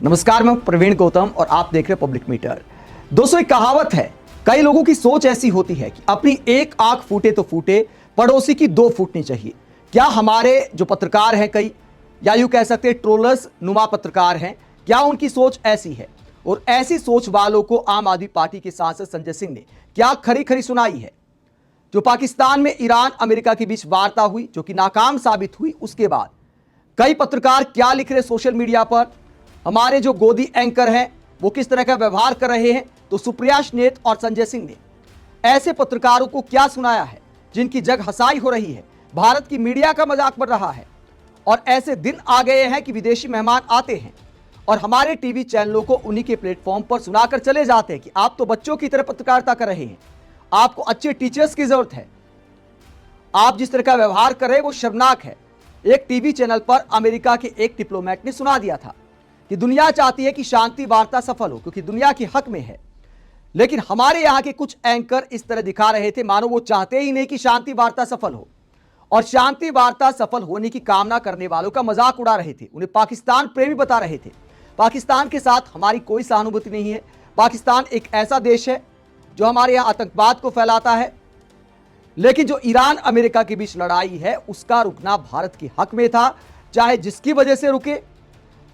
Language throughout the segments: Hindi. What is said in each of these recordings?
नमस्कार, मैं प्रवीण गौतम और आप देख रहे हैं पब्लिक मीटर। दोस्तों, एक कहावत है, कई लोगों की सोच ऐसी होती है कि अपनी एक आंख फूटे तो फूटे, पड़ोसी की दो फूटनी चाहिए। क्या हमारे जो पत्रकार हैं, कई या यूं कह सकते हैं ट्रोलर्स नुमा पत्रकार हैं, क्या उनकी सोच ऐसी है? और ऐसी सोच वालों को आम आदमी पार्टी के सांसद संजय सिंह ने क्या खरी खरी सुनाई है? जो पाकिस्तान में ईरान अमेरिका के बीच वार्ता हुई, जो कि नाकाम साबित हुई, उसके बाद कई पत्रकार क्या लिख रहे सोशल मीडिया पर, हमारे जो गोदी एंकर हैं वो किस तरह का व्यवहार कर रहे हैं, तो सुप्रिया श्नेत और संजय सिंह ने ऐसे पत्रकारों को क्या सुनाया है जिनकी जग हंसाई हो रही है, भारत की मीडिया का मजाक बन रहा है। और ऐसे दिन आ गए हैं कि विदेशी मेहमान आते हैं और हमारे टीवी चैनलों को उन्हीं के प्लेटफॉर्म पर सुनाकर चले जाते हैं कि आप तो बच्चों की तरह पत्रकारिता कर रहे हैं, आपको अच्छे टीचर्स की जरूरत है, आप जिस तरह का व्यवहार कर रहे हैं वो शर्मनाक है। एक टीवी चैनल पर अमेरिका के एक डिप्लोमेट ने सुना दिया था कि दुनिया चाहती है कि शांति वार्ता सफल हो क्योंकि दुनिया के हक में है, लेकिन हमारे यहां के कुछ एंकर इस तरह दिखा रहे थे मानो वो चाहते ही नहीं कि शांति वार्ता सफल हो, और शांति वार्ता सफल होने की कामना करने वालों का मजाक उड़ा रहे थे, उन्हें पाकिस्तान प्रेमी बता रहे थे। पाकिस्तान के साथ हमारी कोई सहानुभूति नहीं है, पाकिस्तान एक ऐसा देश है जो हमारे यहां आतंकवाद को फैलाता है, लेकिन जो ईरान अमेरिका के बीच लड़ाई है उसका रुकना भारत के हक में था, चाहे जिसकी वजह से रुके,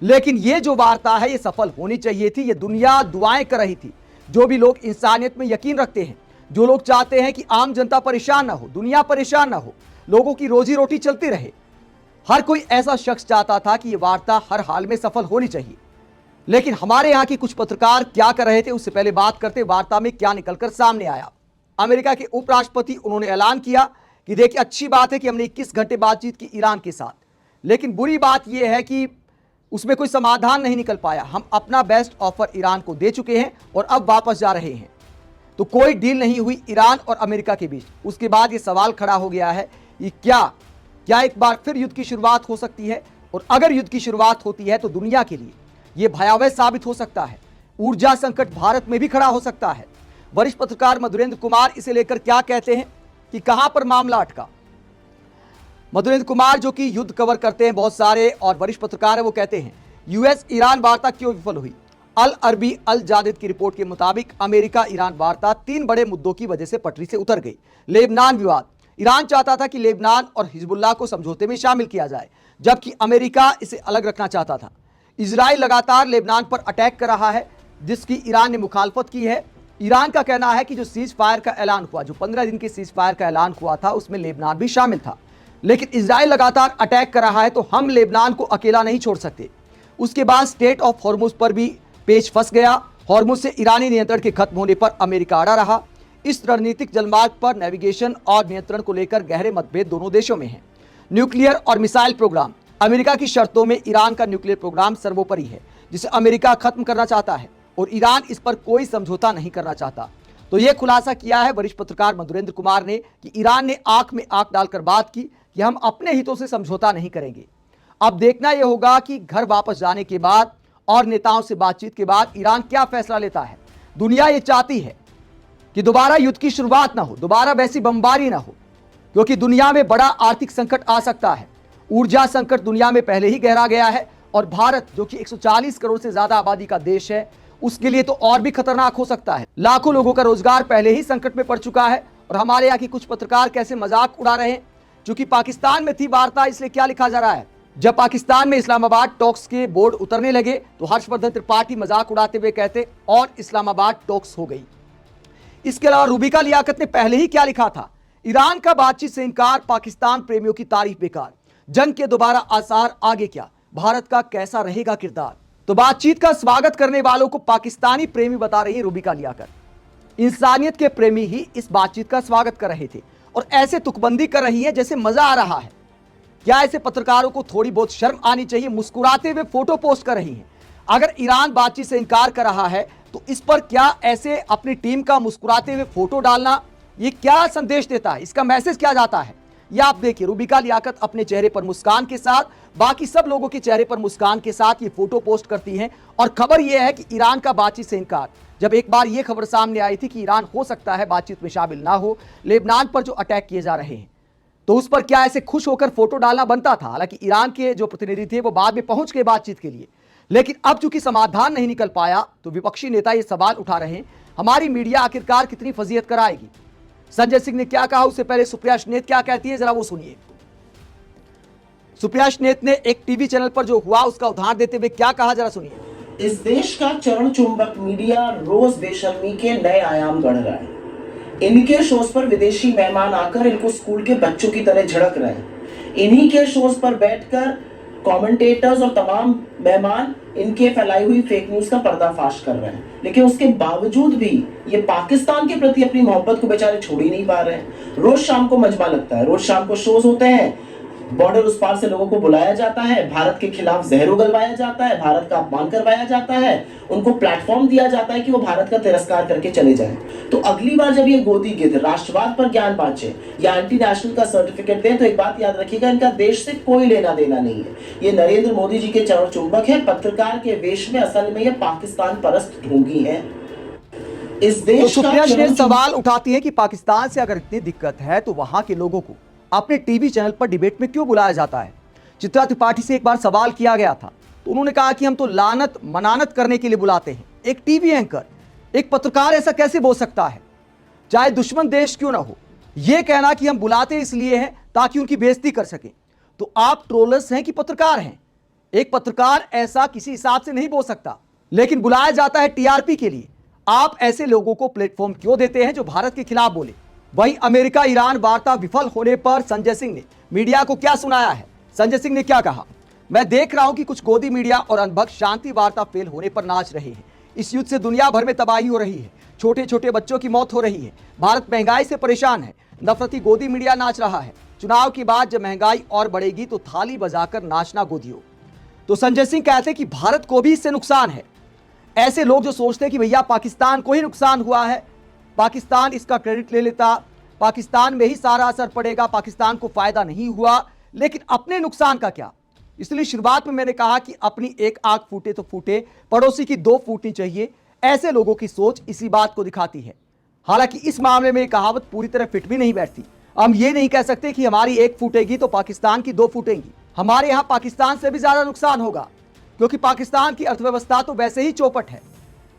लेकिन ये जो वार्ता है ये सफल होनी चाहिए थी। ये दुनिया दुआएं कर रही थी। जो भी लोग इंसानियत में यकीन रखते हैं, जो लोग चाहते हैं कि आम जनता परेशान ना हो, दुनिया परेशान ना हो, लोगों की रोजी रोटी चलती रहे, हर कोई ऐसा शख्स चाहता था कि ये वार्ता हर हाल में सफल होनी चाहिए। लेकिन हमारे यहाँ के कुछ पत्रकार क्या कर रहे थे, उससे पहले बात करते वार्ता में क्या निकलकर सामने आया। अमेरिका के उपराष्ट्रपति उन्होंने ऐलान किया कि देखिए, अच्छी बात है कि हमने 21 घंटे बातचीत की ईरान के साथ, लेकिन बुरी बात यह है कि उसमें कोई समाधान नहीं निकल पाया। हम अपना बेस्ट ऑफर ईरान को दे चुके हैं और अब वापस जा रहे हैं, तो कोई डील नहीं हुई ईरान और अमेरिका के बीच। उसके बाद ये सवाल खड़ा हो गया है कि क्या एक बार फिर युद्ध की शुरुआत हो सकती है, और अगर युद्ध की शुरुआत होती है तो दुनिया के लिए यह भयावह साबित हो सकता है। ऊर्जा संकट भारत में भी खड़ा हो सकता है। वरिष्ठ पत्रकार मधुरेंद्र कुमार इसे लेकर क्या कहते हैं कि कहां पर मामला अटका। मधुरेंद्र कुमार जो कि युद्ध कवर करते हैं बहुत सारे और वरिष्ठ पत्रकार है, वो कहते हैं यूएस ईरान वार्ता क्यों विफल हुई। अल अरबी अल जादिद की रिपोर्ट के मुताबिक अमेरिका ईरान वार्ता 3 बड़े मुद्दों की वजह से पटरी से उतर गई। लेबनान विवाद, ईरान चाहता था कि लेबनान और हिजबुल्लाह को समझौते में शामिल किया जाए, जबकि अमेरिका इसे अलग रखना चाहता था। इजराइल लगातार लेबनान पर अटैक कर रहा है, जिसकी ईरान ने मुखालफत की है। ईरान का कहना है कि जो सीज फायर का ऐलान हुआ, जो 15 दिन के सीज फायर का ऐलान हुआ था, उसमें लेबनान भी शामिल था, लेकिन इजराइल लगातार अटैक कर रहा है तो हम लेबनान को अकेला नहीं छोड़ सकते। उसके बाद स्टेट ऑफ हॉर्मुज पर भी पेच फंस गया। हॉर्मुज से ईरानी नियंत्रण के खत्म होने पर अमेरिका अड़ा रहा। इस रणनीतिक जलमार्ग पर नेविगेशन और नियंत्रण को लेकर गहरे मतभेद दोनों देशों में हैं। न्यूक्लियर और मिसाइल प्रोग्राम, अमेरिका की शर्तों में ईरान का न्यूक्लियर प्रोग्राम सर्वोपरि है, जिसे अमेरिका खत्म करना चाहता है और ईरान इस पर कोई समझौता नहीं करना चाहता। तो यह खुलासा किया है वरिष्ठ पत्रकार मधुरेंद्र कुमार ने कि ईरान ने आंख में आंख डालकर बात की कि हम अपने हितों से समझौता नहीं करेंगे। अब देखना यह होगा कि घर वापस जाने के बाद और नेताओं से बातचीत के बाद ईरान क्या फैसला लेता है। दुनिया ये चाहती है कि दोबारा युद्ध की शुरुआत ना हो, दोबारा वैसी बमबारी ना हो, क्योंकि दुनिया में बड़ा आर्थिक संकट आ सकता है। ऊर्जा संकट दुनिया में पहले ही गहरा गया है और भारत जो कि 140 करोड़ से ज्यादा आबादी का देश है, उसके लिए तो और भी खतरनाक हो सकता है। लाखों लोगों का रोजगार पहले ही संकट में पड़ चुका है। और हमारे यहाँ की कुछ पत्रकार कैसे मजाक उड़ा रहे हैं, चूंकि पाकिस्तान में थी वार्ता, इसलिए क्या लिखा जा रहा है। जब पाकिस्तान में इस्लामाबाद टॉक्स के बोर्ड उतरने लगे तो हर्षवर्धन त्रिपाठी मजाक उड़ाते हुए कहते और इस्लामाबाद टॉक्स हो गई। इसके अलावा रूबिका लियाकत ने पहले ही क्या लिखा था, ईरान का बातचीत से इनकार, पाकिस्तान प्रेमियों की तारीफ बेकार, जंग के दोबारा आसार आगे क्या, भारत का कैसा रहेगा किरदार। तो बातचीत का स्वागत करने वालों को पाकिस्तानी प्रेमी बता रही रूबिका लियाकत। इंसानियत के प्रेमी ही इस बातचीत का स्वागत कर रहे थे और ऐसे तुकबंदी कर रही है जैसे मजा आ रहा है। क्या ऐसे पत्रकारों को थोड़ी बहुत शर्म आनी चाहिए, मुस्कुराते हुए फोटो पोस्ट कर रही हैं। अगर ईरान बातचीत से इनकार कर रहा है तो इस पर क्या ऐसे अपनी टीम का मुस्कुराते हुए फोटो डालना, ये क्या संदेश देता है, इसका मैसेज क्या जाता है। ये आप देखिए, रूबिका लियाकत अपने चेहरे पर मुस्कान के साथ, बाकी सब लोगों के चेहरे पर मुस्कान के साथ ये फोटो पोस्ट करती हैं। और खबर यह है कि ईरान का बातचीत से इनकार, जब एक बार यह खबर सामने आई थी कि ईरान हो सकता है बातचीत में शामिल ना हो, लेबनान पर जो अटैक किए जा रहे हैं, तो उस पर क्या ऐसे खुश होकर फोटो डालना बनता था। हालांकि ईरान के जो प्रतिनिधि थे वो बाद में पहुंच गए बातचीत के लिए, लेकिन अब चूंकि समाधान नहीं निकल पाया तो विपक्षी नेता ये सवाल उठा रहे हैं, हमारी मीडिया आखिरकार कितनी फजीहत कराएगी। संजय सिंह ने क्या कहा, उससे पहले सुप्रिया श्नेत क्या कहती है, जरा वो सुनिए। सुप्रिया श्नेत ने एक टीवी चैनल पर जो हुआ उसका उदाहरण देते हुए क्या कहा, जरा सुनिए। इस देश का चरण चुंबक मीडिया रोज बेशर्मी के नए आयाम गढ़ रहा है। इनके शोज पर विदेशी मेहमान आकर इनको स्कूल के बच्चों की तरह झड़क रहे हैं। इन्हीं के शोज पर बैठकर कमेंटेटर्स और तमाम मेहमान इनके फैलाई हुई फेक न्यूज का पर्दाफाश कर रहे हैं, लेकिन उसके बावजूद भी ये पाकिस्तान के प्रति अपनी मोहब्बत को बेचारे छोड़ ही नहीं पा रहे हैं। रोज शाम को मजमा लगता है, रोज शाम को शोज होते हैं, बॉर्डर उस पार से लोगों को बुलाया जाता है, भारत के खिलाफ जहर उगलवाया जाता है, भारत का अपमान करवाया जाता है, उनको प्लेटफॉर्म दिया जाता है कि वो भारत का तिरस्कार करके चले जाएं। तो अगली बार जब ये गोदी गिद्ध राष्ट्रवाद पर ज्ञान बांटे या एंटी नेशनल का सर्टिफिकेट दें तो एक बात याद रखिएगा, इनका देश से कोई लेना देना नहीं है। ये नरेंद्र मोदी जी के चरण चुंबक है, पत्रकार के वेश में असल में ये पाकिस्तान परस्त ढोंगी है। इस देश तो सुप्रिया श्नेत सवाल उठाती है कि पाकिस्तान से अगर इतनी दिक्कत है तो वहां के लोगों को अपने टीवी चैनल पर डिबेट में क्यों बुलाया जाता है। चित्रा त्रिपाठी से एक बार सवाल किया गया था तो उन्होंने कहा कि हम तो लानत मनानत करने के लिए बुलाते हैं। एक टीवी एंकर, एक पत्रकार ऐसा कैसे बोल सकता है, चाहे दुश्मन देश क्यों ना हो। यह कहना कि हम बुलाते इसलिए हैं ताकि उनकी बेइज्जती कर सकें, तो आप ट्रोलर्स हैं कि पत्रकार हैं। एक पत्रकार ऐसा किसी हिसाब से नहीं बोल सकता, लेकिन बुलाया जाता है टीआरपी के लिए। आप ऐसे लोगों को प्लेटफॉर्म क्यों देते हैं जो भारत के खिलाफ बोले। वहीं अमेरिका ईरान वार्ता विफल होने पर संजय सिंह ने मीडिया को क्या सुनाया है। संजय सिंह ने क्या कहा, मैं देख रहा हूं कि कुछ गोदी मीडिया और अनभक्त शांति वार्ता फेल होने पर नाच रहे हैं। इस युद्ध से दुनिया भर में तबाही हो रही है, छोटे छोटे बच्चों की मौत हो रही है, भारत महंगाई से परेशान है, नफरती गोदी मीडिया नाच रहा है। चुनाव के बाद जब महंगाई और बढ़ेगी तो थाली बजाकर नाचना गोदियों। तो संजय सिंह कहते हैं कि भारत को भी इससे नुकसान है। ऐसे लोग जो सोचते हैं कि भैया पाकिस्तान को ही नुकसान हुआ है, पाकिस्तान इसका क्रेडिट ले लेता, पाकिस्तान में ही सारा असर पड़ेगा, पाकिस्तान को फायदा नहीं हुआ, लेकिन अपने नुकसान का क्या। इसलिए शुरुआत में मैंने कहा कि अपनी एक आंख फूटे तो फूटे, पड़ोसी की दो फूटनी चाहिए। ऐसे लोगों की सोच इसी बात को दिखाती है। हालांकि इस मामले में कहावत पूरी तरह फिट भी नहीं बैठती। हम ये नहीं कह सकते कि हमारी एक फूटेगी तो पाकिस्तान की दो फूटेंगी। हमारे यहां पाकिस्तान से भी ज्यादा नुकसान होगा, क्योंकि पाकिस्तान की अर्थव्यवस्था तो वैसे ही चौपट है,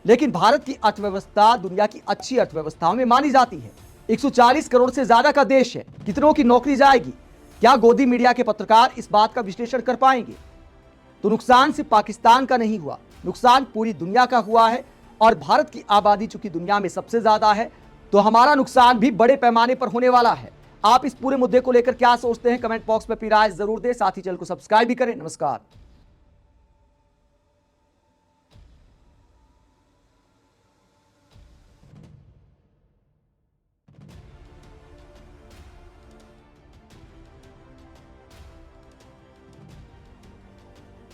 लेकिन भारत की अर्थव्यवस्था दुनिया की अच्छी अर्थव्यवस्थाओं में मानी जाती है। 140 करोड़ से ज्यादा का देश है, कितनों की नौकरी जाएगी। क्या गोदी मीडिया के पत्रकार इस बात का विश्लेषण कर पाएंगे। तो नुकसान सिर्फ पाकिस्तान का नहीं हुआ, नुकसान पूरी दुनिया का हुआ है। और भारत की आबादी चूंकि दुनिया में सबसे ज्यादा है, तो हमारा नुकसान भी बड़े पैमाने पर होने वाला है। आप इस पूरे मुद्दे को लेकर क्या सोचते हैं, कमेंट बॉक्स में अपनी राय जरूर दें। साथ ही चैनल को सब्सक्राइब भी करें। नमस्कार।